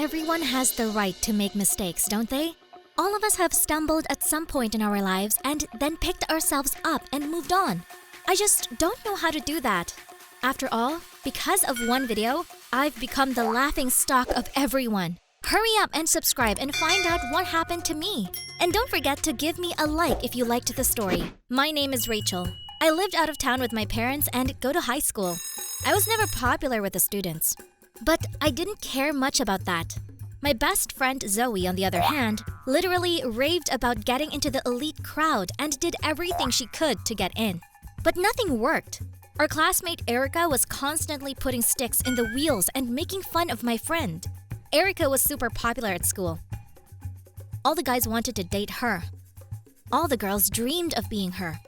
Everyone has the right to make mistakes, don't they? All of us have stumbled at some point in our lives and then picked ourselves up and moved on. I just don't know how to do that. After all, because of one video, I've become the laughing stock of everyone. Hurry up and subscribe and find out what happened to me. And don't forget to give me a like if you liked the story. My name is Rachel. I lived out of town with my parents and go to high school. I was never popular with the students. But I didn't care much about that. My best friend Zoe, on the other hand, literally raved about getting into the elite crowd and did everything she could to get in. But nothing worked. Our classmate Erica was constantly putting sticks in the wheels and making fun of my friend. Erica was super popular at school. All the guys wanted to date her. All the girls dreamed of being her.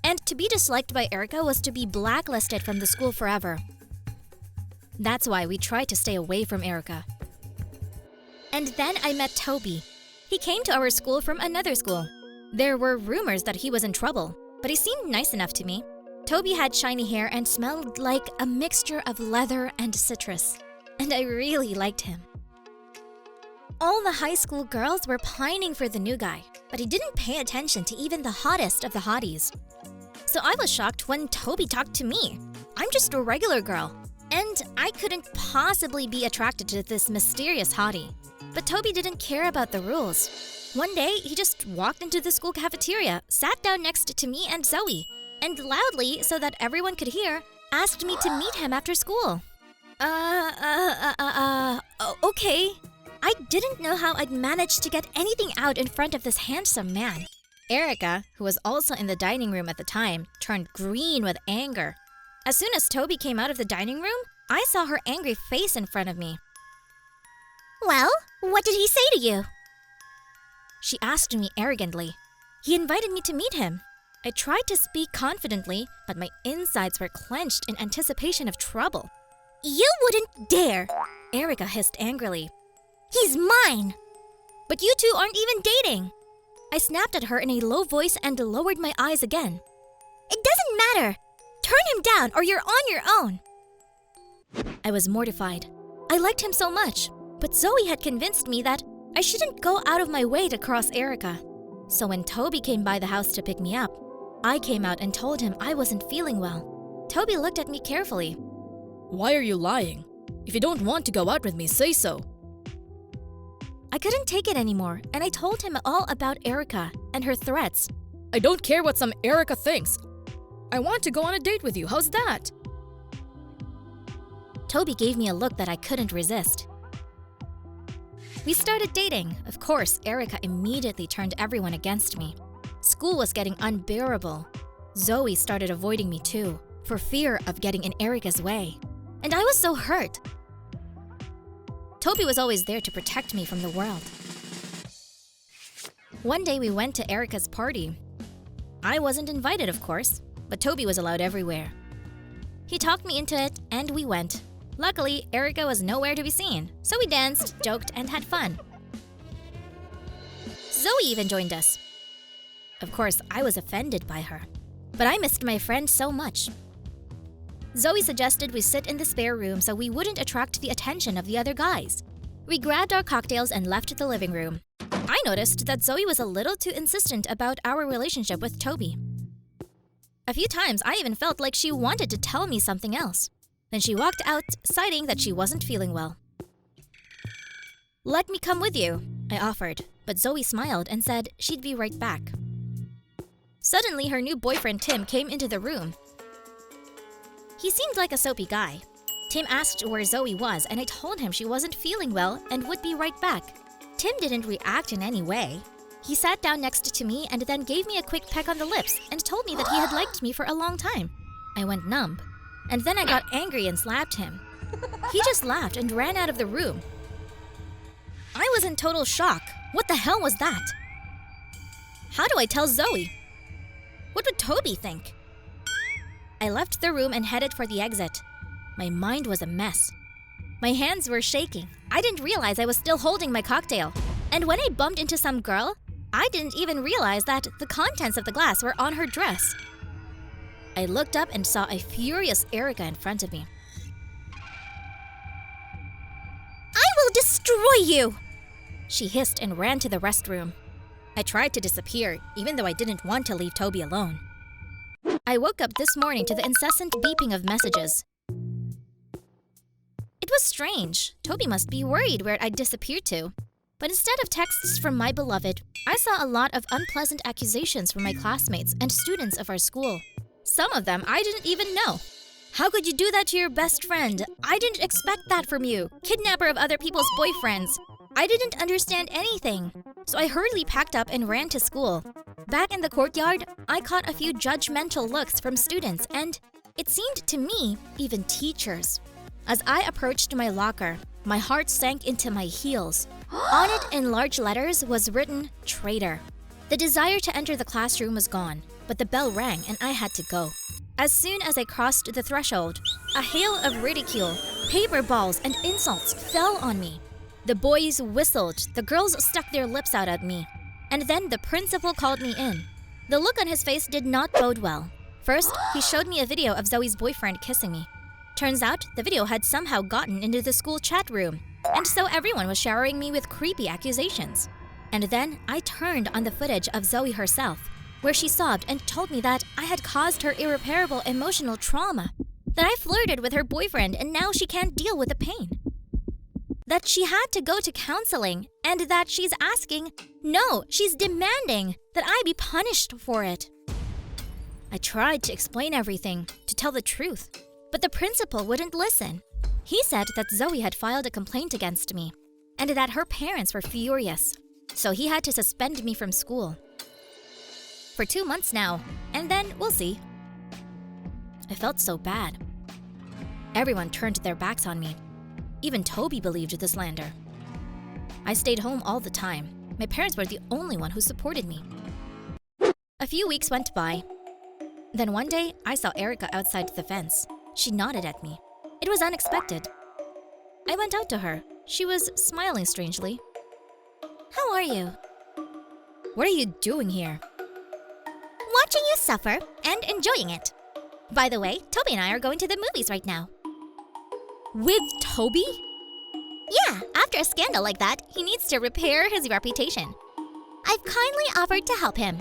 And to be disliked by Erica was to be blacklisted from the school forever. That's why we tried to stay away from Erica. And then I met Toby. He came to our school from another school. There were rumors that he was in trouble, but he seemed nice enough to me. Toby had shiny hair and smelled like a mixture of leather and citrus. And I really liked him. All the high school girls were pining for the new guy, but he didn't pay attention to even the hottest of the hotties. So I was shocked when Toby talked to me. I'm just a regular girl, and I couldn't possibly be attracted to this mysterious hottie. But Toby didn't care about the rules. One day, he just walked into the school cafeteria, sat down next to me and Zoe, and loudly, so that everyone could hear, asked me to meet him after school. Okay. I didn't know how I'd managed to get anything out in front of this handsome man. Erica, who was also in the dining room at the time, turned green with anger. As soon as Toby came out of the dining room, I saw her angry face in front of me. Well, what did he say to you? She asked me arrogantly. He invited me to meet him. I tried to speak confidently, but my insides were clenched in anticipation of trouble. You wouldn't dare! Erica hissed angrily. He's mine! But you two aren't even dating! I snapped at her in a low voice and lowered my eyes again. It doesn't matter! Turn him down or you're on your own! I was mortified. I liked him so much, but Zoe had convinced me that I shouldn't go out of my way to cross Erica. So when Toby came by the house to pick me up, I came out and told him I wasn't feeling well. Toby looked at me carefully. Why are you lying? If you don't want to go out with me, say so. I couldn't take it anymore, and I told him all about Erica and her threats. I don't care what some Erica thinks. I want to go on a date with you. How's that? Toby gave me a look that I couldn't resist. We started dating. Of course, Erica immediately turned everyone against me. School was getting unbearable. Zoe started avoiding me too, for fear of getting in Erica's way. And I was so hurt. Toby was always there to protect me from the world. One day we went to Erica's party. I wasn't invited, of course, but Toby was allowed everywhere. He talked me into it, and we went. Luckily, Erica was nowhere to be seen, so we danced, joked, and had fun. Zoe even joined us. Of course, I was offended by her, but I missed my friend so much. Zoe suggested we sit in the spare room so we wouldn't attract the attention of the other guys. We grabbed our cocktails and left the living room. I noticed that Zoe was a little too insistent about our relationship with Toby. A few times, I even felt like she wanted to tell me something else. Then she walked out, citing that she wasn't feeling well. "Let me come with you," I offered, but Zoe smiled and said she'd be right back. Suddenly, her new boyfriend Tim came into the room. He seemed like a soapy guy. Tim asked where Zoe was, and I told him she wasn't feeling well and would be right back. Tim didn't react in any way. He sat down next to me and then gave me a quick peck on the lips and told me that he had liked me for a long time. I went numb, and then I got angry and slapped him. He just laughed and ran out of the room. I was in total shock. What the hell was that? How do I tell Zoe? What would Toby think? I left the room and headed for the exit. My mind was a mess. My hands were shaking. I didn't realize I was still holding my cocktail. And when I bumped into some girl, I didn't even realize that the contents of the glass were on her dress. I looked up and saw a furious Erica in front of me. I will destroy you! She hissed and ran to the restroom. I tried to disappear, even though I didn't want to leave Toby alone. I woke up this morning to the incessant beeping of messages. It was strange. Toby must be worried where I'd disappeared to. But instead of texts from my beloved, I saw a lot of unpleasant accusations from my classmates and students of our school. Some of them I didn't even know. How could you do that to your best friend? I didn't expect that from you. Kidnapper of other people's boyfriends. I didn't understand anything. So I hurriedly packed up and ran to school. Back in the courtyard, I caught a few judgmental looks from students and, it seemed to me, even teachers. As I approached my locker, my heart sank into my heels. On it in large letters was written, "Traitor." The desire to enter the classroom was gone, but the bell rang and I had to go. As soon as I crossed the threshold, a hail of ridicule, paper balls, and insults fell on me. The boys whistled, the girls stuck their lips out at me, and then the principal called me in. The look on his face did not bode well. First, he showed me a video of Zoe's boyfriend kissing me. Turns out, the video had somehow gotten into the school chat room, and so everyone was showering me with creepy accusations. And then I turned on the footage of Zoe herself, where she sobbed and told me that I had caused her irreparable emotional trauma, that I flirted with her boyfriend and now she can't deal with the pain, that she had to go to counseling, and that she's asking, no, she's demanding that I be punished for it. I tried to explain everything, to tell the truth, but the principal wouldn't listen. He said that Zoe had filed a complaint against me, and that her parents were furious, so he had to suspend me from school. For 2 months now, and then we'll see. I felt so bad. Everyone turned their backs on me. Even Toby believed the slander. I stayed home all the time. My parents were the only one who supported me. A few weeks went by. Then one day, I saw Erica outside the fence. She nodded at me. It was unexpected. I went out to her. She was smiling strangely. How are you? What are you doing here? Watching you suffer and enjoying it. By the way, Toby and I are going to the movies right now. With Toby? Yeah, after a scandal like that, he needs to repair his reputation. I've kindly offered to help him.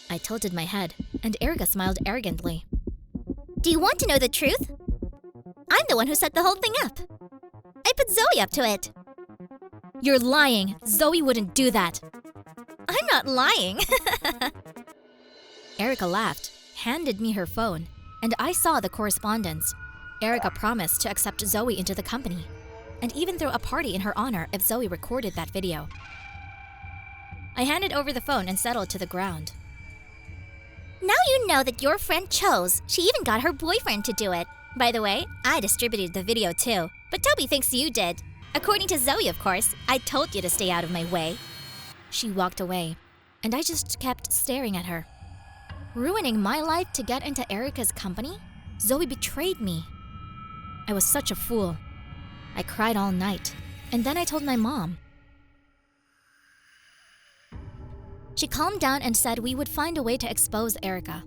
I tilted my head, and Erica smiled arrogantly. Do you want to know the truth? I'm the one who set the whole thing up. I put Zoe up to it. You're lying. Zoe wouldn't do that. I'm not lying. Erica laughed, handed me her phone, and I saw the correspondence. Erica promised to accept Zoe into the company, and even throw a party in her honor if Zoe recorded that video. I handed over the phone and settled to the ground. Now you know that your friend chose. She even got her boyfriend to do it. By the way, I distributed the video too, but Toby thinks you did. According to Zoe, of course. I told you to stay out of my way. She walked away, and I just kept staring at her. Ruining my life to get into Erica's company? Zoe betrayed me. I was such a fool. I cried all night, and then I told my mom. She calmed down and said we would find a way to expose Erica.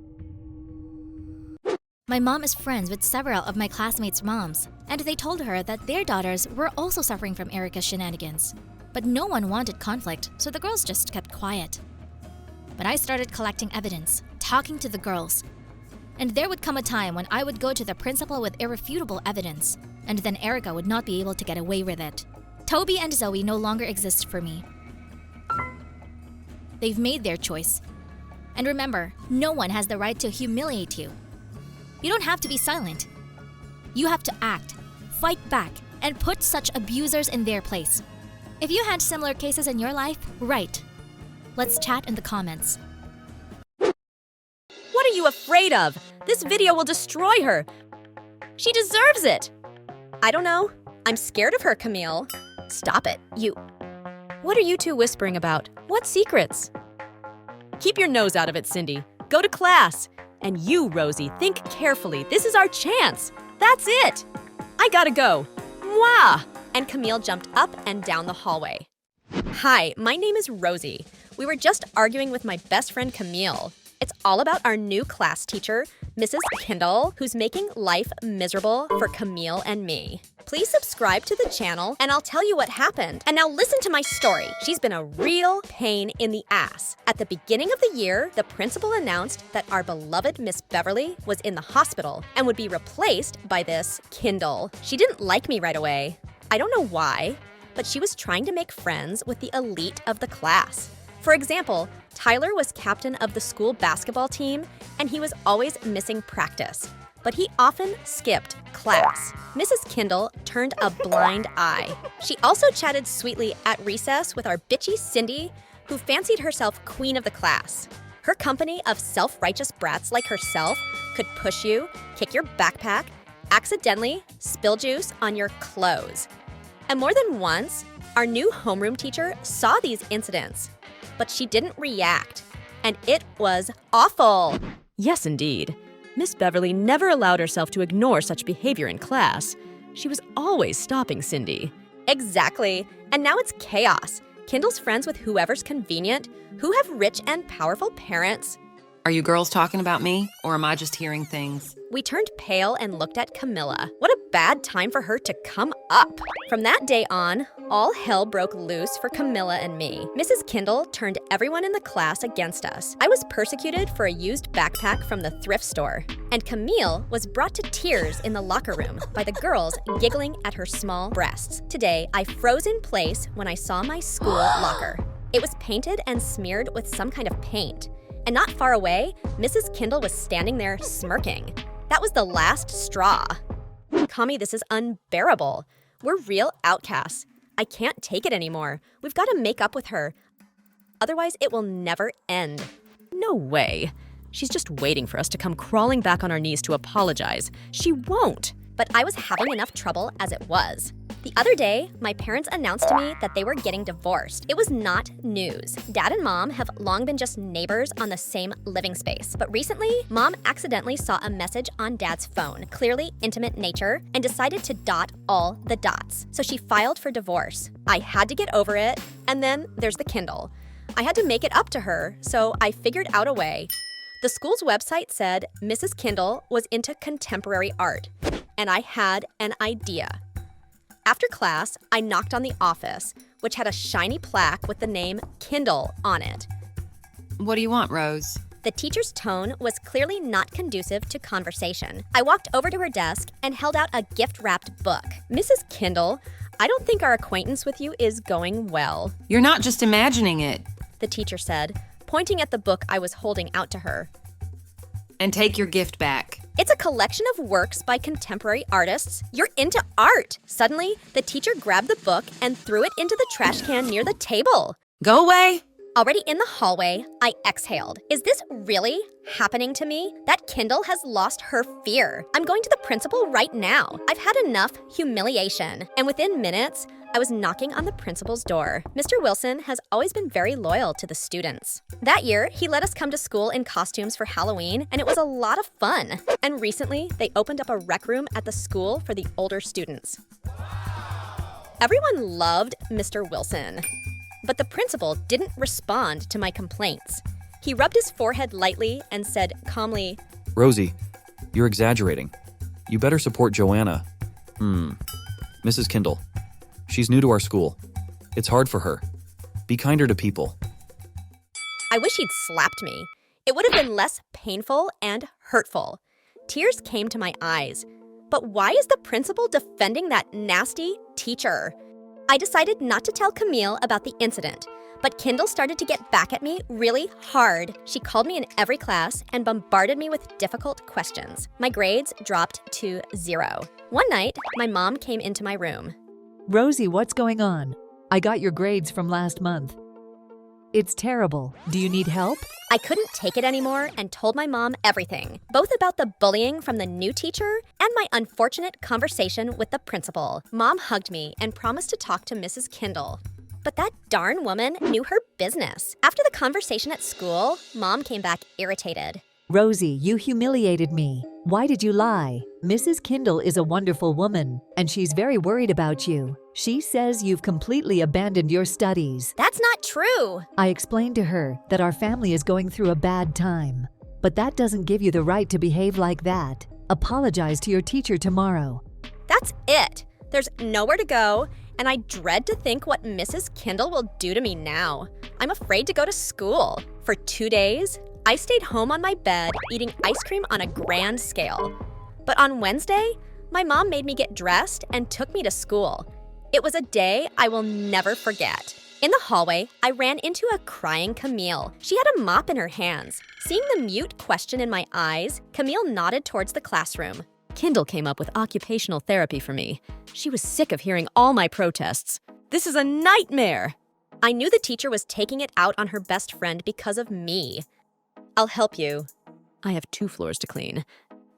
My mom is friends with several of my classmates' moms, and they told her that their daughters were also suffering from Erica's shenanigans. But no one wanted conflict, so the girls just kept quiet. But I started collecting evidence, talking to the girls. And there would come a time when I would go to the principal with irrefutable evidence, and then Erica would not be able to get away with it. Toby and Zoe no longer exist for me. They've made their choice. And remember, no one has the right to humiliate you. You don't have to be silent. You have to act, fight back, and put such abusers in their place. If you had similar cases in your life, write. Let's chat in the comments. What are you afraid of? This video will destroy her. She deserves it. I don't know. I'm scared of her, Camille. Stop it, you. What are you two whispering about? What secrets? Keep your nose out of it, Cindy. Go to class. And you, Rosie, think carefully. This is our chance. That's it. I gotta go. Mwah! And Camille jumped up and down the hallway. Hi, my name is Rosie. We were just arguing with my best friend Camille. It's all about our new class teacher, Mrs. Kindle, who's making life miserable for Camille and me. Please subscribe to the channel and I'll tell you what happened. And now listen to my story. She's been a real pain in the ass. At the beginning of the year, the principal announced that our beloved Miss Beverly was in the hospital and would be replaced by this Kindle. She didn't like me right away. I don't know why, but she was trying to make friends with the elite of the class. For example, Tyler was captain of the school basketball team and he was always missing practice, but he often skipped class. Mrs. Kindle turned a blind eye. She also chatted sweetly at recess with our bitchy Cindy, who fancied herself queen of the class. Her company of self-righteous brats like herself could push you, kick your backpack, accidentally spill juice on your clothes. And more than once, our new homeroom teacher saw these incidents, but she didn't react, and it was awful. Yes, indeed. Miss Beverly never allowed herself to ignore such behavior in class. She was always stopping Cindy. Exactly, and now it's chaos. Kindle's friends with whoever's convenient, who have rich and powerful parents. Are you girls talking about me, or am I just hearing things? We turned pale and looked at Camilla. What a bad time for her to come up. From that day on, all hell broke loose for Camilla and me. Mrs. Kindle turned everyone in the class against us. I was persecuted for a used backpack from the thrift store, and Camille was brought to tears in the locker room by the girls giggling at her small breasts. Today, I froze in place when I saw my school locker. It was painted and smeared with some kind of paint. And not far away, Mrs. Kindle was standing there smirking. That was the last straw. Kami, this is unbearable. We're real outcasts. I can't take it anymore. We've got to make up with her. Otherwise, it will never end. No way. She's just waiting for us to come crawling back on our knees to apologize. She won't. But I was having enough trouble as it was. The other day, my parents announced to me that they were getting divorced. It was not news. Dad and Mom have long been just neighbors on the same living space. But recently, Mom accidentally saw a message on Dad's phone, clearly intimate nature, and decided to dot all the dots. So she filed for divorce. I had to get over it, and then there's the Kindle. I had to make it up to her, so I figured out a way. The school's website said Mrs. Kindle was into contemporary art, and I had an idea. After class, I knocked on the office, which had a shiny plaque with the name Kindle on it. What do you want, Rose? The teacher's tone was clearly not conducive to conversation. I walked over to her desk and held out a gift-wrapped book. Mrs. Kindle, I don't think our acquaintance with you is going well, You're not just imagining it. the teacher said, pointing at the book I was holding out to her. And take your gift back. It's a collection of works by contemporary artists. You're into art. Suddenly, the teacher grabbed the book and threw it into the trash can near the table. Go away. Already in the hallway, I exhaled. Is this really happening to me? That Kindle has lost her fear. I'm going to the principal right now. I've had enough humiliation. And within minutes, I was knocking on the principal's door. Mr. Wilson has always been very loyal to the students. That year, he let us come to school in costumes for Halloween, and it was a lot of fun. And recently, they opened up a rec room at the school for the older students. Everyone loved Mr. Wilson. But the principal didn't respond to my complaints. He rubbed his forehead lightly and said calmly, Rosie, you're exaggerating. You better support Joanna. Mrs. Kindle. She's new to our school. It's hard for her. Be kinder to people. I wish he'd slapped me. It would have been less painful and hurtful. Tears came to my eyes. But why is the principal defending that nasty teacher? I decided not to tell Camille about the incident, but Kindle started to get back at me really hard. She called me in every class and bombarded me with difficult questions. My grades dropped to 0. One night, my mom came into my room. Rosie, what's going on? I got your grades from last month. It's terrible. Do you need help? I couldn't take it anymore and told my mom everything, both about the bullying from the new teacher and my unfortunate conversation with the principal. Mom hugged me and promised to talk to Mrs. Kindle. But that darn woman knew her business. After the conversation at school, Mom came back irritated. Rosie, you humiliated me. Why did you lie? Mrs. Kindle is a wonderful woman, and she's very worried about you. She says you've completely abandoned your studies. That's not true. I explained to her that our family is going through a bad time. but that doesn't give you the right to behave like that. Apologize to your teacher tomorrow. That's it. There's nowhere to go, and I dread to think what Mrs. Kindle will do to me now. I'm afraid to go to school. For 2 days, I stayed home on my bed eating ice cream on a grand scale. But on Wednesday, my mom made me get dressed and took me to school. It was a day I will never forget. In the hallway, I ran into a crying Camille. She had a mop in her hands. Seeing the mute question in my eyes, Camille nodded towards the classroom. Kindle came up with occupational therapy for me. She was sick of hearing all my protests. This is a nightmare! I knew the teacher was taking it out on her best friend because of me. I'll help you. I have 2 floors to clean.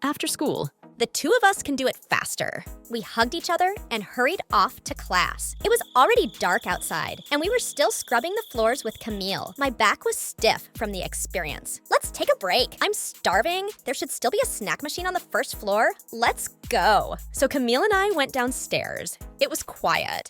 After school. The 2 of us can do it faster. We hugged each other and hurried off to class. It was already dark outside, and we were still scrubbing the floors with Camille. My back was stiff from the experience. Let's take a break. I'm starving. There should still be a snack machine on the first floor. Let's go. So Camille and I went downstairs. It was quiet.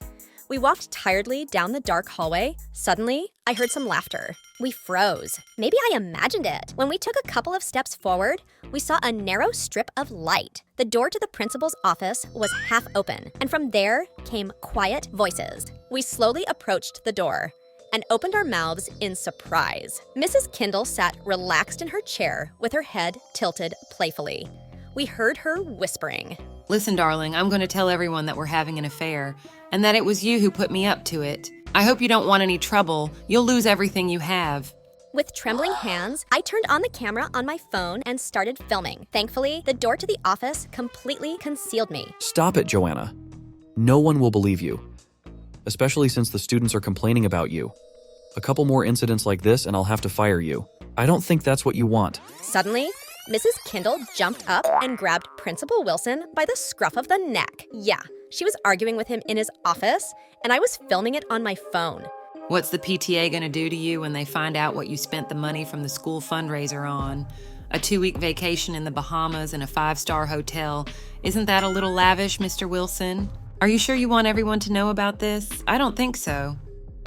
We walked tiredly down the dark hallway. Suddenly, I heard some laughter. We froze. Maybe I imagined it. When we took a couple of steps forward, we saw a narrow strip of light. The door to the principal's office was half open, and from there came quiet voices. We slowly approached the door and opened our mouths in surprise. Mrs. Kindle sat relaxed in her chair with her head tilted playfully. We heard her whispering. Listen, darling, I'm going to tell everyone that we're having an affair and that it was you who put me up to it. I hope you don't want any trouble. You'll lose everything you have. With trembling hands, I turned on the camera on my phone and started filming. Thankfully, the door to the office completely concealed me. Stop it, Joanna. No one will believe you, especially since the students are complaining about you. A couple more incidents like this and I'll have to fire you. I don't think that's what you want. Suddenly, Mrs. Kindle jumped up and grabbed Principal Wilson by the scruff of the neck. Yeah, she was arguing with him in his office, and I was filming it on my phone. What's the PTA going to do to you when they find out what you spent the money from the school fundraiser on? A 2-week vacation in the Bahamas and a 5-star hotel. Isn't that a little lavish, Mr. Wilson? Are you sure you want everyone to know about this? I don't think so.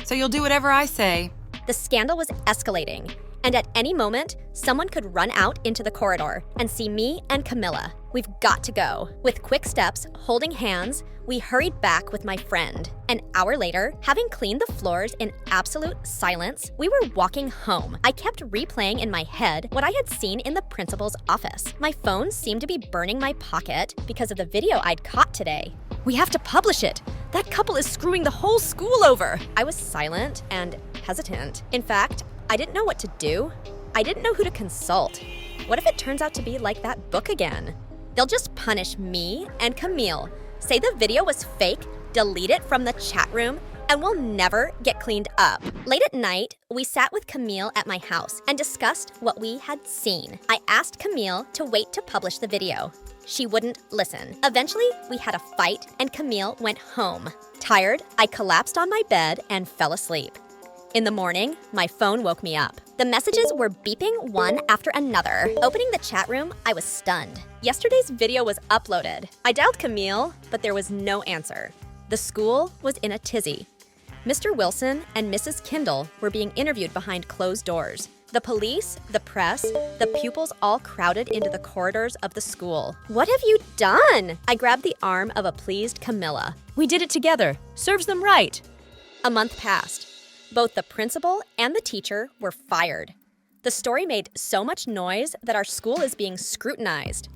So you'll do whatever I say. The scandal was escalating, and at any moment, someone could run out into the corridor and see me and Camilla. We've got to go. With quick steps, holding hands, we hurried back with my friend. An hour later, having cleaned the floors in absolute silence, we were walking home. I kept replaying in my head what I had seen in the principal's office. My phone seemed to be burning my pocket because of the video I'd caught today. We have to publish it. That couple is screwing the whole school over. I was silent and hesitant. In fact, I didn't know what to do. I didn't know who to consult. What if it turns out to be like that book again? They'll just punish me and Camille, say the video was fake, delete it from the chat room, and we'll never get cleaned up. Late at night, we sat with Camille at my house and discussed what we had seen. I asked Camille to wait to publish the video. She wouldn't listen. Eventually, we had a fight and Camille went home. Tired, I collapsed on my bed and fell asleep. In the morning, my phone woke me up. The messages were beeping one after another. Opening the chat room, I was stunned. Yesterday's video was uploaded. I dialed Camille, but there was no answer. The school was in a tizzy. Mr. Wilson and Mrs. Kindle were being interviewed behind closed doors. The police, the press, the pupils all crowded into the corridors of the school. What have you done? I grabbed the arm of a pleased Camilla. We did it together. Serves them right. A month passed. Both the principal and the teacher were fired. The story made so much noise that our school is being scrutinized.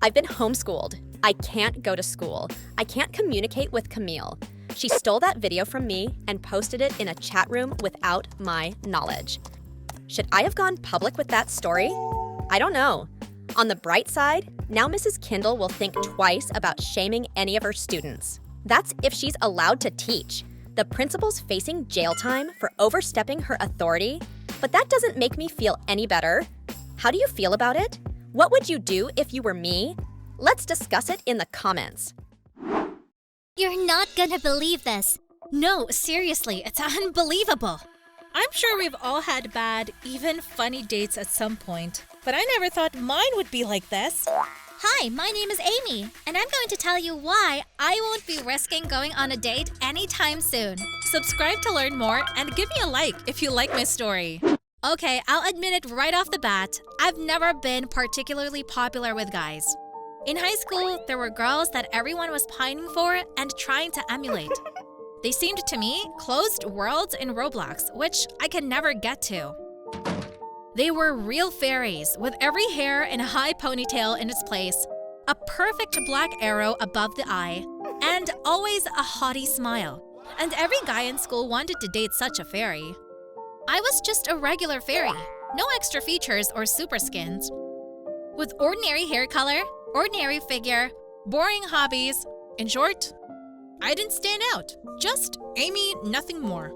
I've been homeschooled. I can't go to school. I can't communicate with Camille. She stole that video from me and posted it in a chat room without my knowledge. Should I have gone public with that story? I don't know. On the bright side, now Mrs. Kindle will think twice about shaming any of her students. That's if she's allowed to teach. The principal's facing jail time for overstepping her authority, but that doesn't make me feel any better. How do you feel about it? What would you do if you were me? Let's discuss it in the comments. You're not gonna believe this. No, seriously, it's unbelievable. I'm sure we've all had bad, even funny dates at some point, but I never thought mine would be like this. Hi, my name is Amy, and I'm going to tell you why I won't be risking going on a date anytime soon. Subscribe to learn more and give me a like if you like my story. Okay, I'll admit it right off the bat, I've never been particularly popular with guys. In high school, there were girls that everyone was pining for and trying to emulate. They seemed to me closed worlds in Roblox, which I could never get to. They were real fairies, with every hair in a high ponytail in its place, a perfect black arrow above the eye, and always a haughty smile. And every guy in school wanted to date such a fairy. I was just a regular fairy, no extra features or super skins. With ordinary hair color, ordinary figure, boring hobbies. In short, I didn't stand out. Just Amy, nothing more.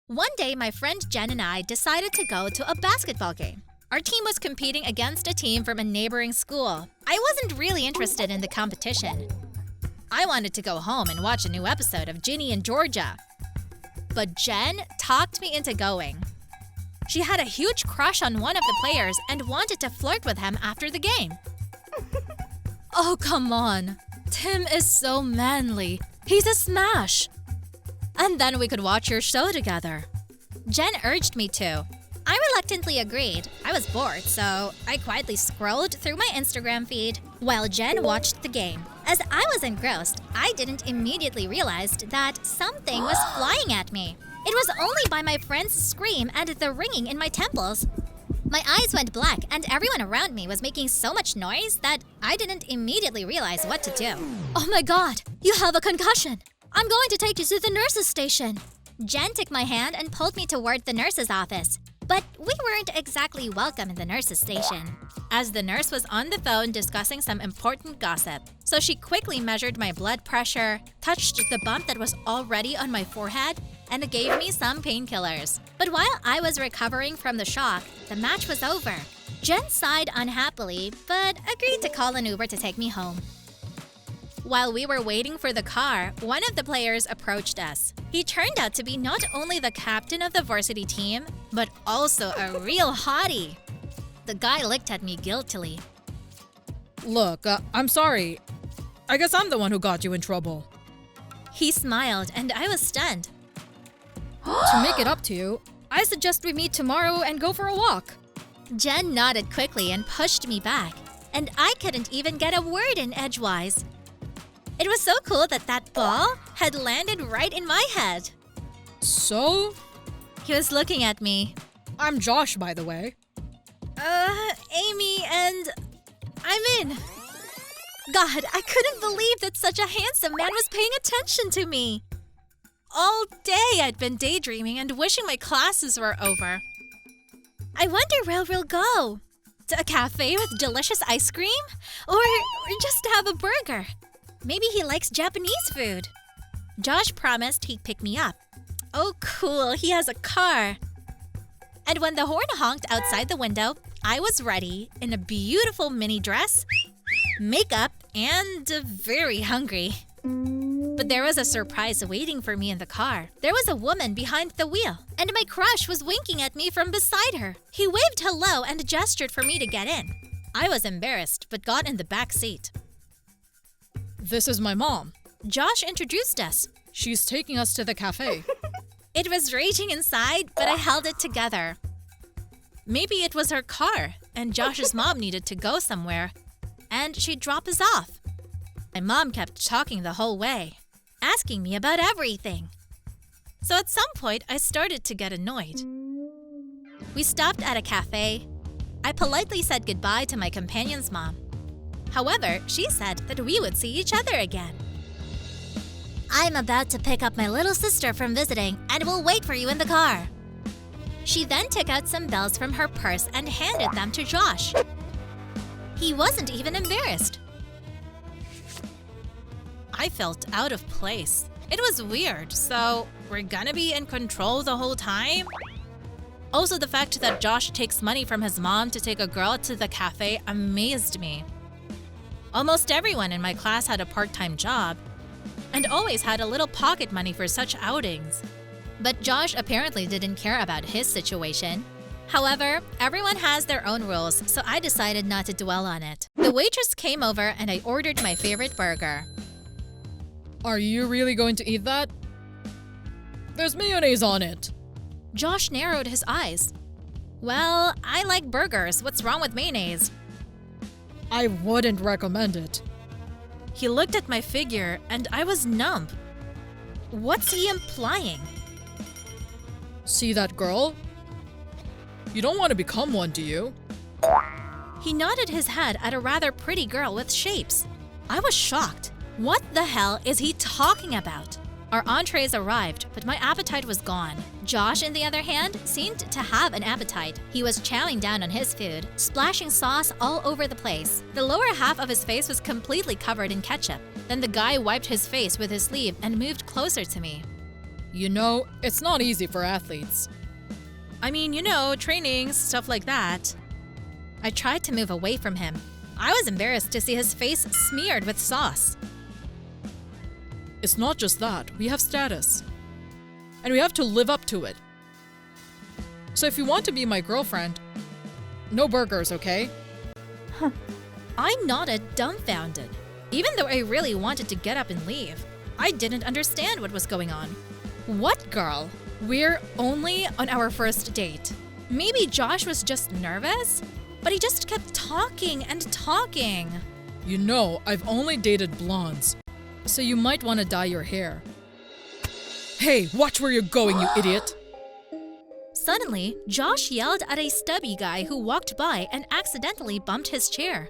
One day, my friend Jen and I decided to go to a basketball game. Our team was competing against a team from a neighboring school. I wasn't really interested in the competition. I wanted to go home and watch a new episode of Ginny and Georgia. But Jen talked me into going. She had a huge crush on one of the players and wanted to flirt with him after the game. Oh, come on. Tim is so manly. He's a smash. And then we could watch your show together. Jen urged me to. I reluctantly agreed. I was bored, so I quietly scrolled through my Instagram feed while Jen watched the game. As I was engrossed, I didn't immediately realize that something was flying at me. It was only by my friend's scream and the ringing in my temples. My eyes went black and everyone around me was making so much noise that I didn't immediately realize what to do. Oh my god, you have a concussion. I'm going to take you to the nurse's station. Jen took my hand and pulled me toward the nurse's office. But we weren't exactly welcome in the nurse's station, as the nurse was on the phone discussing some important gossip. So she quickly measured my blood pressure, touched the bump that was already on my forehead, and gave me some painkillers. But while I was recovering from the shock, the match was over. Jen sighed unhappily, but agreed to call an Uber to take me home. While we were waiting for the car, one of the players approached us. He turned out to be not only the captain of the varsity team, but also a real hottie. The guy looked at me guiltily. Look, I'm sorry. I guess I'm the one who got you in trouble. He smiled and I was stunned. To make it up to you, I suggest we meet tomorrow and go for a walk. Jen nodded quickly and pushed me back, and I couldn't even get a word in edgewise. It was so cool that that ball had landed right in my head. So? He was looking at me. I'm Josh, by the way. Amy, and I'm in. God, I couldn't believe that such a handsome man was paying attention to me. All day I'd been daydreaming and wishing my classes were over. I wonder where we'll go. To a cafe with delicious ice cream? Or just to have a burger? Maybe he likes Japanese food. Josh promised he'd pick me up. Oh, cool, he has a car. And when the horn honked outside the window, I was ready in a beautiful mini dress, makeup, and very hungry. But there was a surprise waiting for me in the car. There was a woman behind the wheel, and my crush was winking at me from beside her. He waved hello and gestured for me to get in. I was embarrassed, but got in the back seat. This is my mom. Josh introduced us. She's taking us to the cafe. It was raging inside, but I held it together. Maybe it was her car, and Josh's mom needed to go somewhere, and she'd drop us off. My mom kept talking the whole way, asking me about everything. So at some point, I started to get annoyed. We stopped at a cafe. I politely said goodbye to my companion's mom. However, she said that we would see each other again. I'm about to pick up my little sister from visiting and will wait for you in the car. She then took out some bills from her purse and handed them to Josh. He wasn't even embarrassed. I felt out of place. It was weird, so we're gonna be in control the whole time? Also, the fact that Josh takes money from his mom to take a girl to the cafe amazed me. Almost everyone in my class had a part-time job and always had a little pocket money for such outings. But Josh apparently didn't care about his situation. However, everyone has their own rules, so I decided not to dwell on it. The waitress came over and I ordered my favorite burger. Are you really going to eat that? There's mayonnaise on it. Josh narrowed his eyes. Well, I like burgers. What's wrong with mayonnaise? I wouldn't recommend it. He looked at my figure and I was numb. What's he implying? See that girl? You don't want to become one, do you? He nodded his head at a rather pretty girl with shapes. I was shocked. What the hell is he talking about? Our entrees arrived, but my appetite was gone. Josh, on the other hand, seemed to have an appetite. He was chowing down on his food, splashing sauce all over the place. The lower half of his face was completely covered in ketchup. Then the guy wiped his face with his sleeve and moved closer to me. You know, it's not easy for athletes. I mean, trainings, stuff like that. I tried to move away from him. I was embarrassed to see his face smeared with sauce. It's not just that, we have status. And we have to live up to it. So if you want to be my girlfriend, no burgers, okay? I nodded dumbfounded. Even though I really wanted to get up and leave, I didn't understand what was going on. What girl? We're only on our first date. Maybe Josh was just nervous, but he just kept talking and talking. You know, I've only dated blondes, so you might want to dye your hair. Hey, watch where you're going, you idiot! Suddenly, Josh yelled at a stubby guy who walked by and accidentally bumped his chair.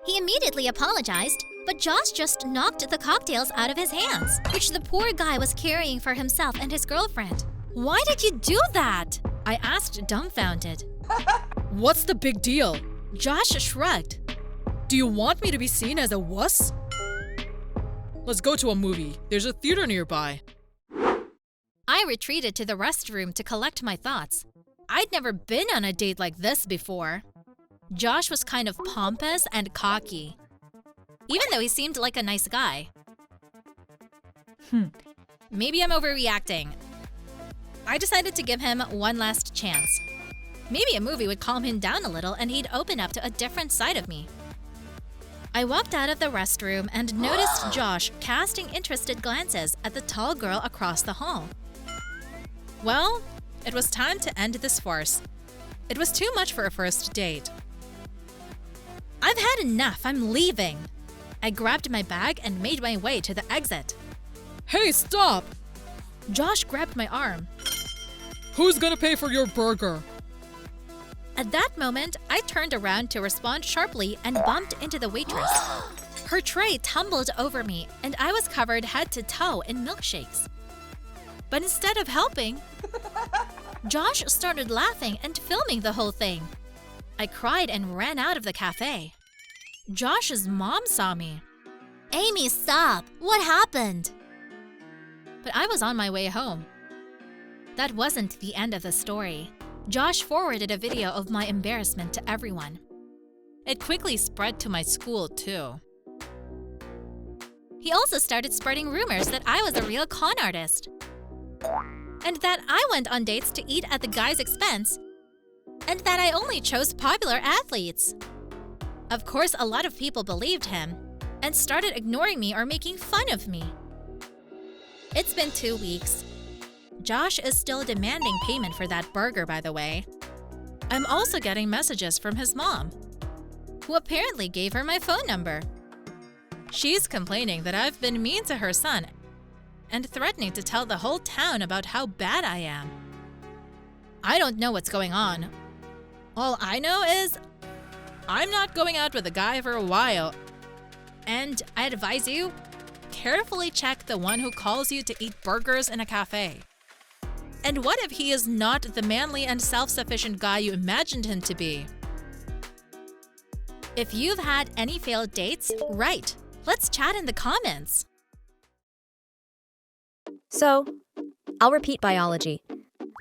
He immediately apologized, but Josh just knocked the cocktails out of his hands, which the poor guy was carrying for himself and his girlfriend. Why did you do that? I asked dumbfounded. What's the big deal? Josh shrugged. Do you want me to be seen as a wuss? Let's go to a movie. There's a theater nearby. I retreated to the restroom to collect my thoughts. I'd never been on a date like this before. Josh was kind of pompous and cocky, even though he seemed like a nice guy. Maybe I'm overreacting. I decided to give him one last chance. Maybe a movie would calm him down a little and he'd open up to a different side of me. I walked out of the restroom and noticed Josh casting interested glances at the tall girl across the hall. Well, it was time to end this farce. It was too much for a first date. I've had enough. I'm leaving. I grabbed my bag and made my way to the exit. Hey, stop! Josh grabbed my arm. Who's gonna pay for your burger? At that moment, I turned around to respond sharply and bumped into the waitress. Her tray tumbled over me, and I was covered head to toe in milkshakes. But instead of helping, Josh started laughing and filming the whole thing. I cried and ran out of the cafe. Josh's mom saw me. Amy, stop! What happened? But I was on my way home. That wasn't the end of the story. Josh forwarded a video of my embarrassment to everyone. It quickly spread to my school, too. He also started spreading rumors that I was a real con artist, and that I went on dates to eat at the guy's expense, and that I only chose popular athletes. Of course, a lot of people believed him and started ignoring me or making fun of me. It's been 2 weeks. Josh is still demanding payment for that burger, by the way. I'm also getting messages from his mom, who apparently gave her my phone number. She's complaining that I've been mean to her son and threatening to tell the whole town about how bad I am. I don't know what's going on. All I know is I'm not going out with a guy for a while. And I advise you, carefully check the one who calls you to eat burgers in a cafe. And what if he is not the manly and self-sufficient guy you imagined him to be? If you've had any failed dates, write. Let's chat in the comments. So, I'll repeat biology.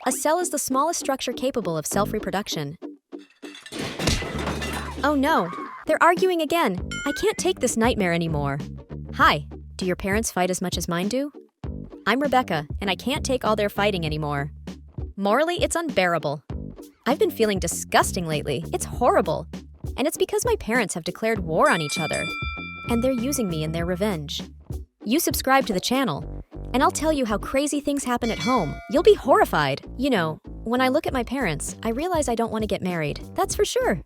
A cell is the smallest structure capable of self-reproduction. Oh no, they're arguing again. I can't take this nightmare anymore. Hi, do your parents fight as much as mine do? I'm Rebecca, and I can't take all their fighting anymore. Morally, it's unbearable. I've been feeling disgusting lately. It's horrible. And it's because my parents have declared war on each other. And they're using me in their revenge. You subscribe to the channel, And I'll tell you how crazy things happen at home. You'll be horrified. You know, when I look at my parents, I realize I don't want to get married. That's for sure.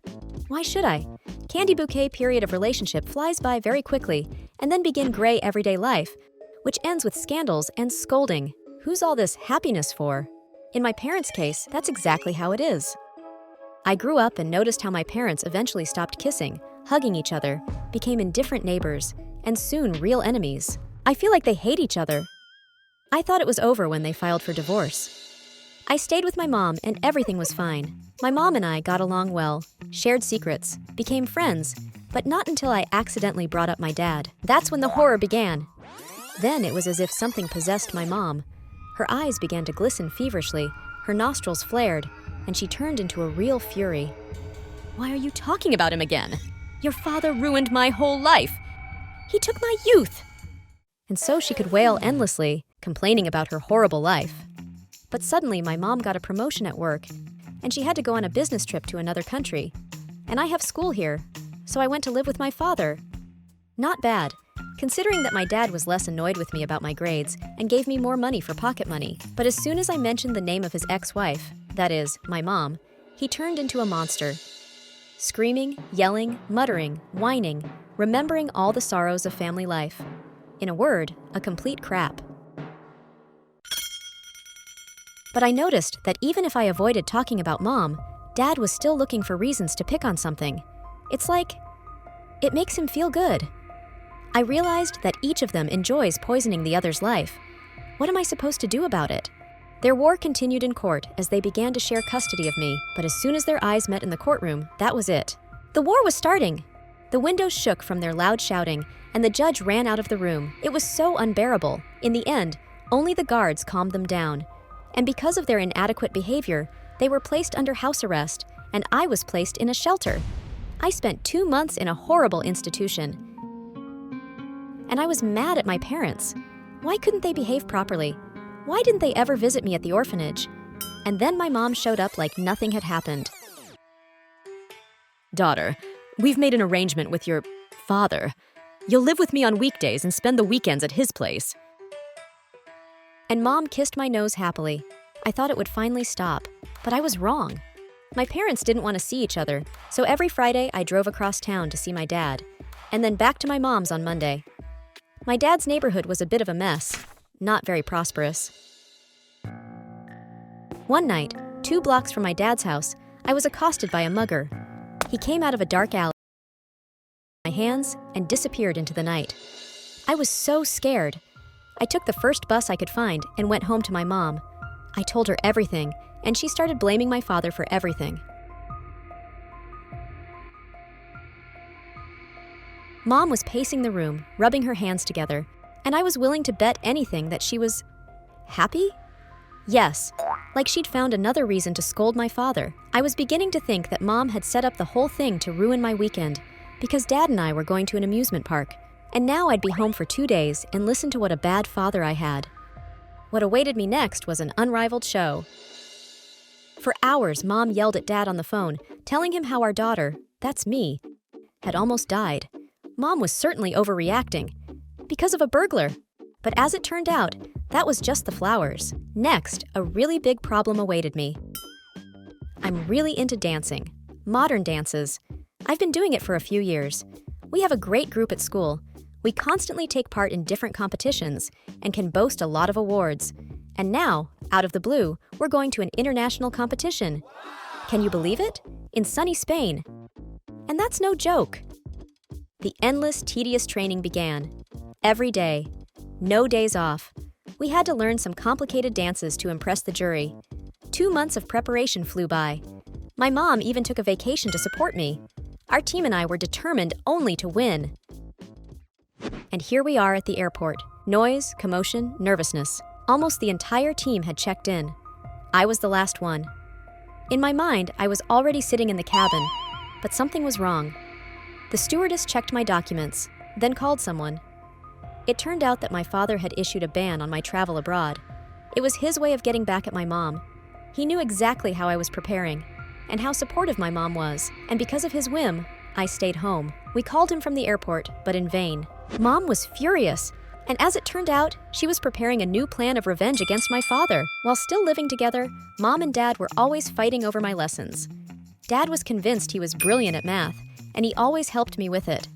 Why should I? Candy bouquet period of relationship flies by very quickly, and then begin gray everyday life, which ends with scandals and scolding. Who's all this happiness for? In my parents' case, that's exactly how it is. I grew up and noticed how my parents eventually stopped kissing, hugging each other, became indifferent neighbors, and soon real enemies. I feel like they hate each other. I thought it was over when they filed for divorce. I stayed with my mom and everything was fine. My mom and I got along well, shared secrets, became friends, but not until I accidentally brought up my dad. That's when the horror began. Then it was as if something possessed my mom. Her eyes began to glisten feverishly, her nostrils flared, and she turned into a real fury. Why are you talking about him again? Your father ruined my whole life. He took my youth. And so she could wail endlessly, complaining about her horrible life. But suddenly my mom got a promotion at work, and she had to go on a business trip to another country. And I have school here, so I went to live with my father. Not bad, considering that my dad was less annoyed with me about my grades and gave me more money for pocket money. But as soon as I mentioned the name of his ex-wife, that is, my mom, he turned into a monster. Screaming, yelling, muttering, whining, remembering all the sorrows of family life. In a word, a complete crap. But I noticed that even if I avoided talking about Mom, Dad was still looking for reasons to pick on something. It's like, it makes him feel good. I realized that each of them enjoys poisoning the other's life. What am I supposed to do about it? Their war continued in court as they began to share custody of me, but as soon as their eyes met in the courtroom, that was it. The war was starting. The windows shook from their loud shouting, and the judge ran out of the room. It was so unbearable. In the end, only the guards calmed them down. And because of their inadequate behavior, they were placed under house arrest, and I was placed in a shelter. I spent 2 months in a horrible institution. And I was mad at my parents. Why couldn't they behave properly? Why didn't they ever visit me at the orphanage? And then my mom showed up like nothing had happened. Daughter, we've made an arrangement with your father. You'll live with me on weekdays and spend the weekends at his place. And Mom kissed my nose happily. I thought it would finally stop, but I was wrong. My parents didn't want to see each other, so every Friday I drove across town to see my dad, and then back to my mom's on Monday. My dad's neighborhood was a bit of a mess, not very prosperous. One night, 2 blocks from my dad's house, I was accosted by a mugger. He came out of a dark alley, my hands, and disappeared into the night. I was so scared. I took the first bus I could find and went home to my mom. I told her everything, and she started blaming my father for everything. Mom was pacing the room, rubbing her hands together, and I was willing to bet anything that she was happy? Yes, like she'd found another reason to scold my father. I was beginning to think that Mom had set up the whole thing to ruin my weekend, because Dad and I were going to an amusement park, and now I'd be home for 2 days and listen to what a bad father I had. What awaited me next was an unrivaled show. For hours, Mom yelled at Dad on the phone, telling him how our daughter, that's me, had almost died. Mom was certainly overreacting, because of a burglar. But as it turned out, that was just the flowers. Next, a really big problem awaited me. I'm really into dancing, modern dances. I've been doing it for a few years. We have a great group at school. We constantly take part in different competitions and can boast a lot of awards. And now, out of the blue, we're going to an international competition. Can you believe it? In sunny Spain. And that's no joke. The endless, tedious training began. Every day. No days off. We had to learn some complicated dances to impress the jury. 2 months of preparation flew by. My mom even took a vacation to support me. Our team and I were determined only to win. And here we are at the airport. Noise, commotion, nervousness. Almost the entire team had checked in. I was the last one. In my mind, I was already sitting in the cabin, but something was wrong. The stewardess checked my documents, then called someone. It turned out that my father had issued a ban on my travel abroad. It was his way of getting back at my mom. He knew exactly how I was preparing, and how supportive my mom was, and because of his whim, I stayed home. We called him from the airport, but in vain. Mom was furious. And as it turned out, she was preparing a new plan of revenge against my father. While still living together, Mom and Dad were always fighting over my lessons. Dad was convinced he was brilliant at math, and he always helped me with it.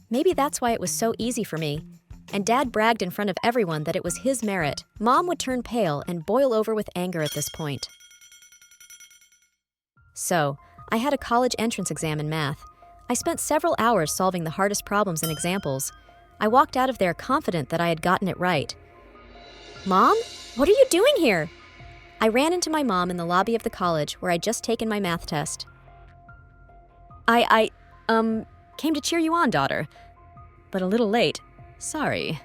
Maybe that's why it was so easy for me. And Dad bragged in front of everyone that it was his merit. Mom would turn pale and boil over with anger at this point. So, I had a college entrance exam in math. I spent several hours solving the hardest problems and examples. I walked out of there confident that I had gotten it right. Mom? What are you doing here? I ran into my mom in the lobby of the college where I'd just taken my math test. I came to cheer you on, daughter. But a little late. Sorry.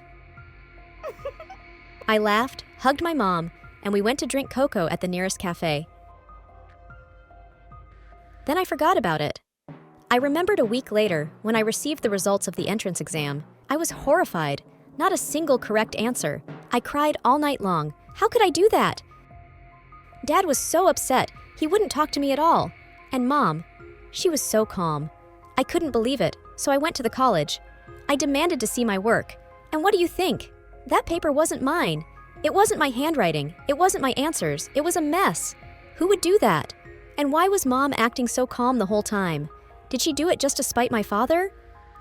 I laughed, hugged my mom, and we went to drink cocoa at the nearest cafe. Then I forgot about it. I remembered a week later when I received the results of the entrance exam. I was horrified. Not a single correct answer. I cried all night long. How could I do that? Dad was so upset, he wouldn't talk to me at all. And Mom, she was so calm. I couldn't believe it, so I went to the college. I demanded to see my work. And what do you think? That paper wasn't mine. It wasn't my handwriting. It wasn't my answers. It was a mess. Who would do that? And why was Mom acting so calm the whole time? Did she do it just to spite my father?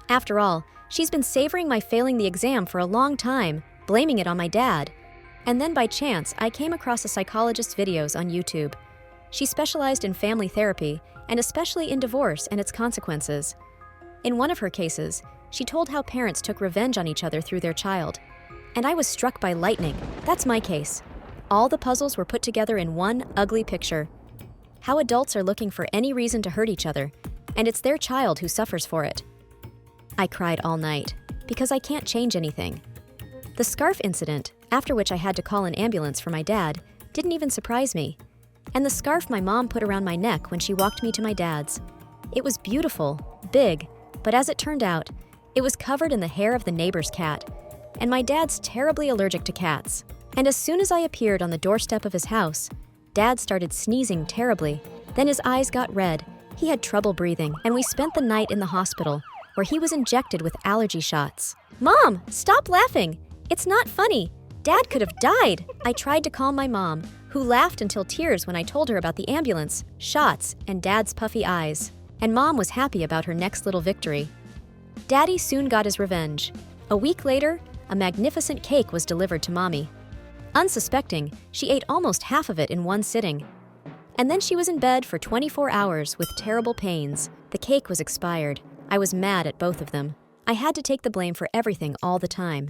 After all, she's been savoring my failing the exam for a long time, blaming it on my dad. And then by chance, I came across a psychologist's videos on YouTube. She specialized in family therapy, and especially in divorce and its consequences. In one of her cases, she told how parents took revenge on each other through their child. And I was struck by lightning. That's my case. All the puzzles were put together in one ugly picture. How adults are looking for any reason to hurt each other, and it's their child who suffers for it. I cried all night, because I can't change anything. The scarf incident, after which I had to call an ambulance for my dad, didn't even surprise me. And the scarf my mom put around my neck when she walked me to my dad's. It was beautiful, big, but as it turned out, it was covered in the hair of the neighbor's cat, and my dad's terribly allergic to cats. And as soon as I appeared on the doorstep of his house, Dad started sneezing terribly. Then his eyes got red, he had trouble breathing, and we spent the night in the hospital, where he was injected with allergy shots. Mom, stop laughing! It's not funny. Dad could have died. I tried to calm my mom, who laughed until tears when I told her about the ambulance, shots, and Dad's puffy eyes. And Mom was happy about her next little victory. Daddy soon got his revenge. A week later, a magnificent cake was delivered to Mommy. Unsuspecting, she ate almost half of it in one sitting. And then she was in bed for 24 hours with terrible pains. The cake was expired. I was mad at both of them. I had to take the blame for everything all the time.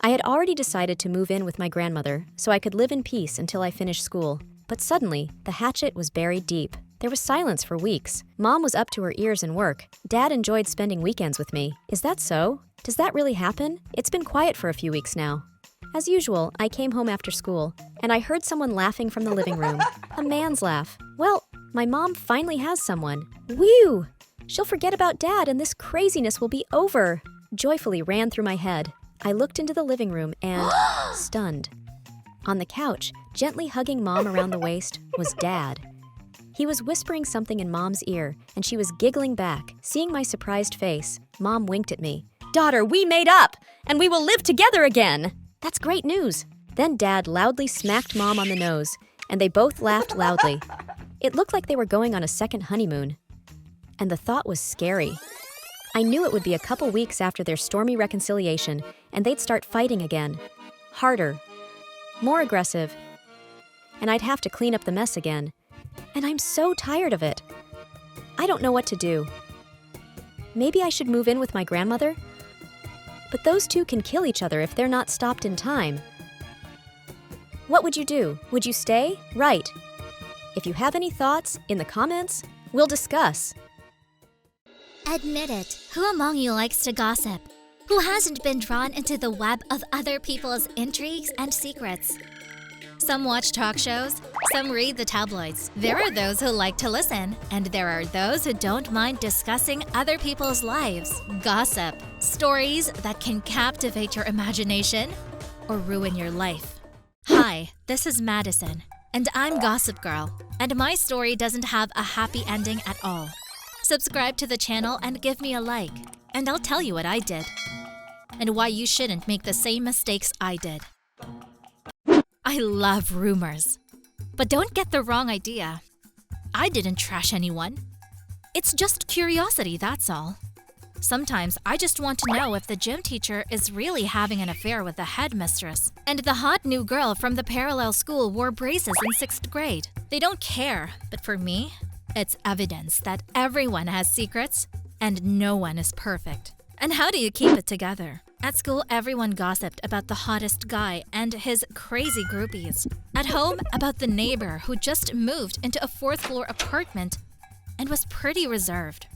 I had already decided to move in with my grandmother so I could live in peace until I finished school. But suddenly, the hatchet was buried deep. There was silence for weeks. Mom was up to her ears in work. Dad enjoyed spending weekends with me. Is that so? Does that really happen? It's been quiet for a few weeks now. As usual, I came home after school, and I heard someone laughing from the living room. A man's laugh. Well, my mom finally has someone. Whew! She'll forget about Dad and this craziness will be over. Joyfully ran through my head. I looked into the living room and, stunned. On the couch, gently hugging Mom around the waist, was Dad. He was whispering something in Mom's ear, and she was giggling back. Seeing my surprised face, Mom winked at me. Daughter, we made up, and we will live together again. That's great news. Then Dad loudly smacked Mom on the nose, and they both laughed loudly. It looked like they were going on a second honeymoon. And the thought was scary. I knew it would be a couple weeks after their stormy reconciliation, and they'd start fighting again. Harder. More aggressive. And I'd have to clean up the mess again. And I'm so tired of it. I don't know what to do. Maybe I should move in with my grandmother? But those two can kill each other if they're not stopped in time. What would you do? Would you stay? Right. If you have any thoughts, in the comments, we'll discuss. Admit it. Who among you likes to gossip? Who hasn't been drawn into the web of other people's intrigues and secrets? Some watch talk shows, some read the tabloids. There are those who like to listen, and there are those who don't mind discussing other people's lives. Gossip. Stories that can captivate your imagination or ruin your life. Hi, this is Madison, and I'm Gossip Girl, and my story doesn't have a happy ending at all. Subscribe to the channel and give me a like, and I'll tell you what I did. and why you shouldn't make the same mistakes I did. I love rumors. But don't get the wrong idea. I didn't trash anyone. It's just curiosity, that's all. Sometimes I just want to know if the gym teacher is really having an affair with the headmistress, and the hot new girl from the parallel school wore braces in 6th grade. They don't care, but for me, it's evidence that everyone has secrets and no one is perfect. And how do you keep it together? At school, everyone gossiped about the hottest guy and his crazy groupies. At home, about the neighbor who just moved into a 4th-floor apartment and was pretty reserved.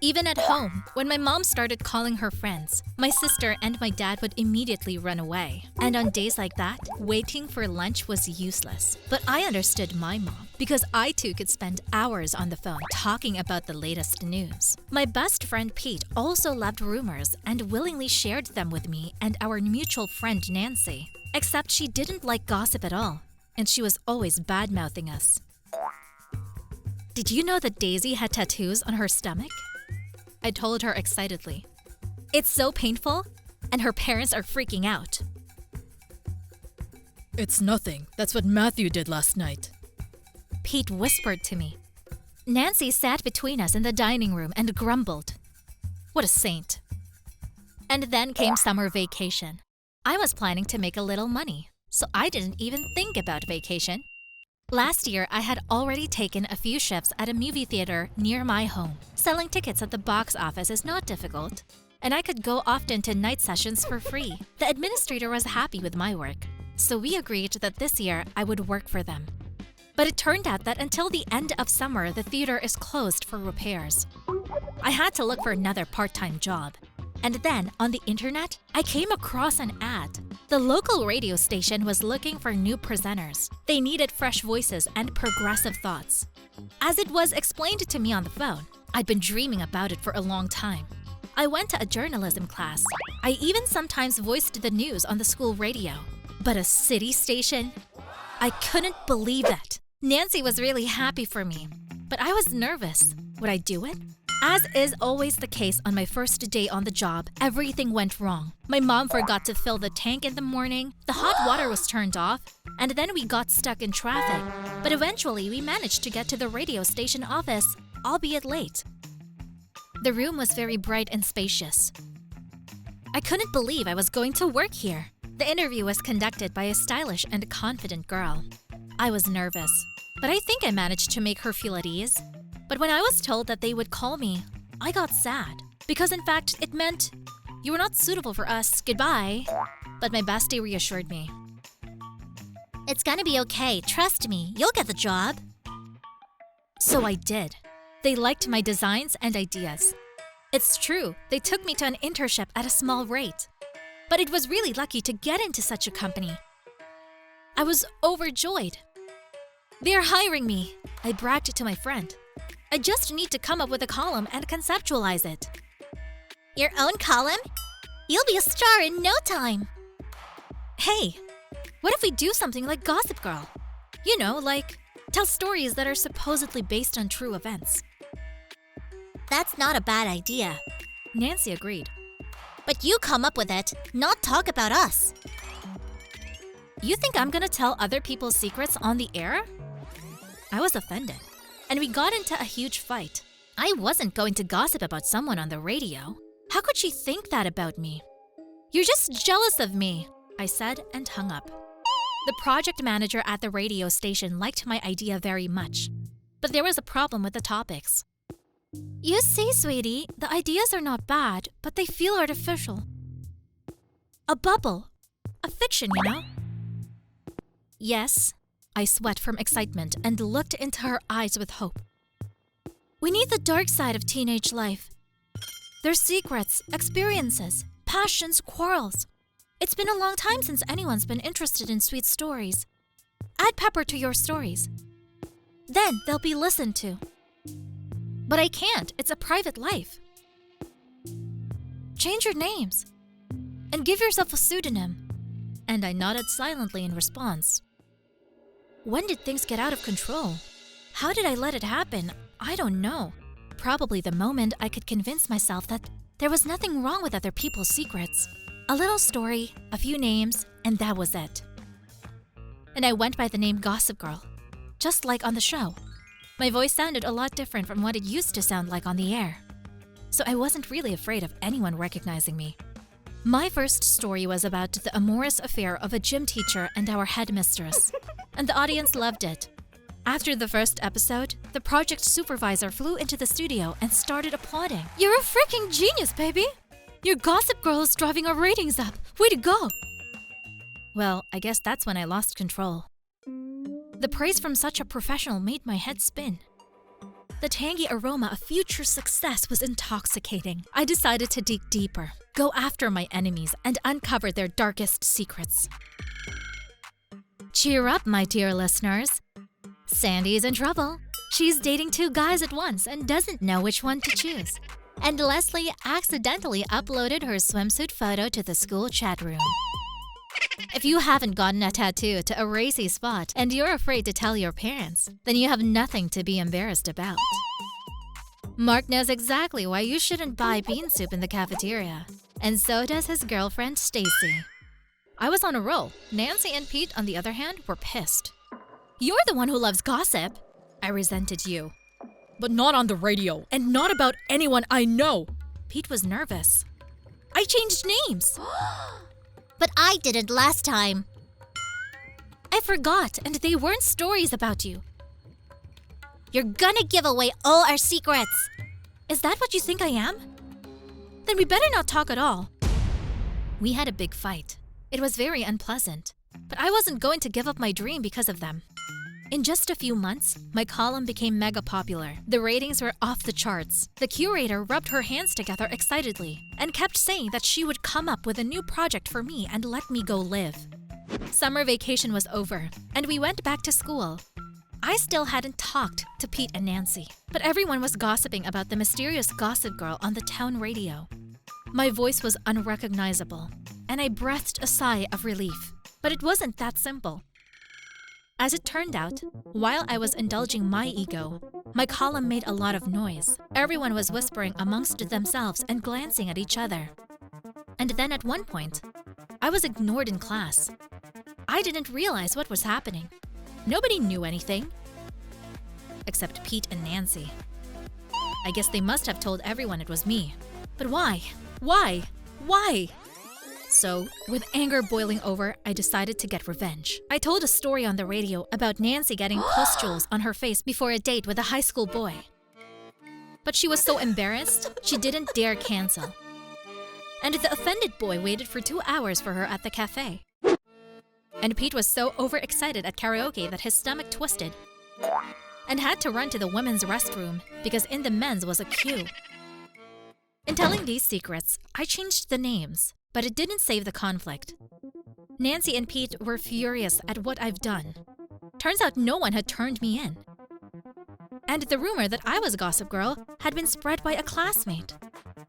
Even at home, when my mom started calling her friends, my sister and my dad would immediately run away. And on days like that, waiting for lunch was useless. But I understood my mom, because I too could spend hours on the phone talking about the latest news. My best friend Pete also loved rumors and willingly shared them with me and our mutual friend Nancy. Except she didn't like gossip at all, and she was always bad-mouthing us. Did you know that Daisy had tattoos on her stomach? I told her excitedly. It's so painful, and her parents are freaking out. It's nothing. That's what Matthew did last night. Pete whispered to me. Nancy sat between us in the dining room and grumbled. What a saint. And then came summer vacation. I was planning to make a little money, so I didn't even think about vacation. Last year, I had already taken a few shifts at a movie theater near my home. Selling tickets at the box office is not difficult, and I could go often to night sessions for free. The administrator was happy with my work, so we agreed that this year I would work for them. But it turned out that until the end of summer, the theater is closed for repairs. I had to look for another part-time job. And then, on the internet, I came across an ad. The local radio station was looking for new presenters. They needed fresh voices and progressive thoughts. As it was explained to me on the phone, I'd been dreaming about it for a long time. I went to a journalism class. I even sometimes voiced the news on the school radio. But a city station? I couldn't believe it. Nancy was really happy for me, but I was nervous. Would I do it? As is always the case on my first day on the job, everything went wrong. My mom forgot to fill the tank in the morning, the hot water was turned off, and then we got stuck in traffic. But eventually, we managed to get to the radio station office, albeit late. The room was very bright and spacious. I couldn't believe I was going to work here. The interview was conducted by a stylish and confident girl. I was nervous, but I think I managed to make her feel at ease. But when I was told that they would call me, I got sad. Because in fact, it meant, you were not suitable for us, goodbye. But my bestie reassured me. It's gonna be okay, trust me, you'll get the job. So I did. They liked my designs and ideas. It's true, they took me to an internship at a small rate. But it was really lucky to get into such a company. I was overjoyed. They're hiring me, I bragged to my friend. I just need to come up with a column and conceptualize it. Your own column? You'll be a star in no time. Hey, what if we do something like Gossip Girl? You know, like, tell stories that are supposedly based on true events. That's not a bad idea. Nancy agreed. But you come up with it, not talk about us. You think I'm gonna tell other people's secrets on the air? I was offended, and we got into a huge fight. I wasn't going to gossip about someone on the radio. How could she think that about me? You're just jealous of me, I said and hung up. The project manager at the radio station liked my idea very much, but there was a problem with the topics. You see, sweetie, the ideas are not bad, but they feel artificial. A bubble. A fiction, you know? Yes. I sweat from excitement and looked into her eyes with hope. We need the dark side of teenage life. There's secrets, experiences, passions, quarrels. It's been a long time since anyone's been interested in sweet stories. Add pepper to your stories. Then they'll be listened to. But I can't. It's a private life. Change your names. And give yourself a pseudonym. And I nodded silently in response. When did things get out of control? How did I let it happen? I don't know. Probably the moment I could convince myself that there was nothing wrong with other people's secrets. A little story, a few names, and that was it. And I went by the name Gossip Girl, just like on the show. My voice sounded a lot different from what it used to sound like on the air, so I wasn't really afraid of anyone recognizing me. My first story was about the amorous affair of a gym teacher and our headmistress, and the audience loved it. After the first episode, the project supervisor flew into the studio and started applauding. "You're a freaking genius, baby! Your Gossip Girl is driving our ratings up! Way to go!" Well, I guess that's when I lost control. The praise from such a professional made my head spin. The tangy aroma of future success was intoxicating. I decided to dig deeper, go after my enemies, and uncover their darkest secrets. Cheer up, my dear listeners. Sandy's in trouble. She's dating 2 guys at once and doesn't know which one to choose. And Leslie accidentally uploaded her swimsuit photo to the school chat room. If you haven't gotten a tattoo to a racy spot and you're afraid to tell your parents, then you have nothing to be embarrassed about. Mark knows exactly why you shouldn't buy bean soup in the cafeteria, and so does his girlfriend Stacy. I was on a roll. Nancy and Pete, on the other hand, were pissed. "You're the one who loves gossip." I resented you. But not on the radio, and not about anyone I know. Pete was nervous. "I changed names." But I didn't last time. "I forgot, and they weren't stories about you." You're gonna give away all our secrets. "Is that what you think I am? Then we better not talk at all." We had a big fight. It was very unpleasant, but I wasn't going to give up my dream because of them. In just a few months, my column became mega popular. The ratings were off the charts. The curator rubbed her hands together excitedly and kept saying that she would come up with a new project for me and let me go live. Summer vacation was over, and we went back to school. I still hadn't talked to Pete and Nancy, but everyone was gossiping about the mysterious Gossip Girl on the town radio. My voice was unrecognizable, and I breathed a sigh of relief. But it wasn't that simple. As it turned out, while I was indulging my ego, my column made a lot of noise. Everyone was whispering amongst themselves and glancing at each other. And then at one point, I was ignored in class. I didn't realize what was happening. Nobody knew anything, except Pete and Nancy. I guess they must have told everyone it was me. But why? Why? Why? So, with anger boiling over, I decided to get revenge. I told a story on the radio about Nancy getting pustules on her face before a date with a high school boy. But she was so embarrassed, she didn't dare cancel. And the offended boy waited for 2 hours for her at the cafe. And Pete was so overexcited at karaoke that his stomach twisted and had to run to the women's restroom because in the men's was a queue. In telling these secrets, I changed the names, but it didn't save the conflict. Nancy and Pete were furious at what I've done. Turns out no one had turned me in. And the rumor that I was Gossip Girl had been spread by a classmate,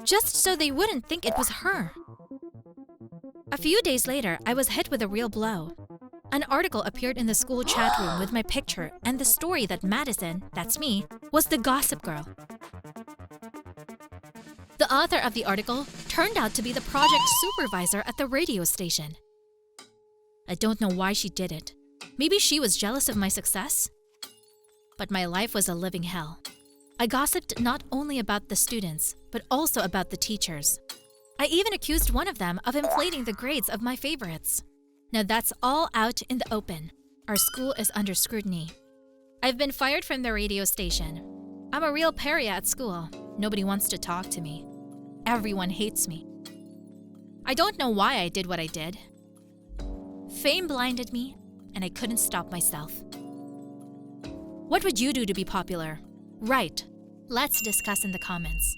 just so they wouldn't think it was her. A few days later, I was hit with a real blow. An article appeared in the school chat room with my picture and the story that Madison, that's me, was the Gossip Girl. The author of the article turned out to be the project supervisor at the radio station. I don't know why she did it. Maybe she was jealous of my success? But my life was a living hell. I gossiped not only about the students, but also about the teachers. I even accused one of them of inflating the grades of my favorites. Now that's all out in the open. Our school is under scrutiny. I've been fired from the radio station. I'm a real pariah at school. Nobody wants to talk to me. Everyone hates me. I don't know why I did what I did. Fame blinded me, and I couldn't stop myself. What would you do to be popular? Write. Let's discuss in the comments.